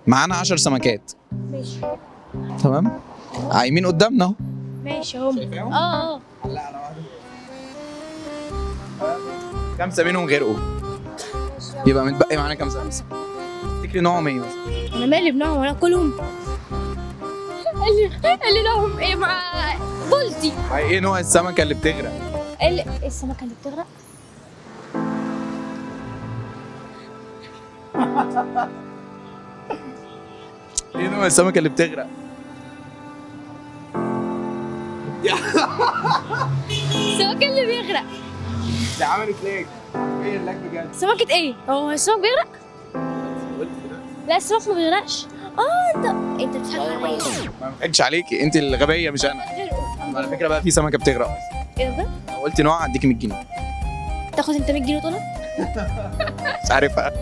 معانا 10 سمكات. ماشي. تمام. عايمين قدامنا اهو. ماشي هم. شايفاهم؟ اه. لا على واحدة. خمسة منهم غرقوا. يبقى متبقي معانا كام سمكة؟ تفتكري نوعهم ايه مثلا؟ انا مالي بنوعهم، انا اكلهم. اللي نوعهم ايه مع بولتي. ايه نوع السمكة اللي بتغرق؟ السمكه اللي بتغرق. ايه نوع السمكة اللي بتغرق؟ السمكه اللي بيغرق. دي عملت لاج. ايه اللاج بجد؟ سمكه ايه؟ هو السمك بيغرق؟ لا السمك ما بيغرقش. انت بتضحك عليا. ما بضحكش عليكي، انت اللي غبية مش انا. على فكرة بقى في سمكة بتغرق. ايه ده؟ لو قلت نوع هديكي 100 جنيه. تاخد انت 100 جنيه وتقولها؟ مش عارفها.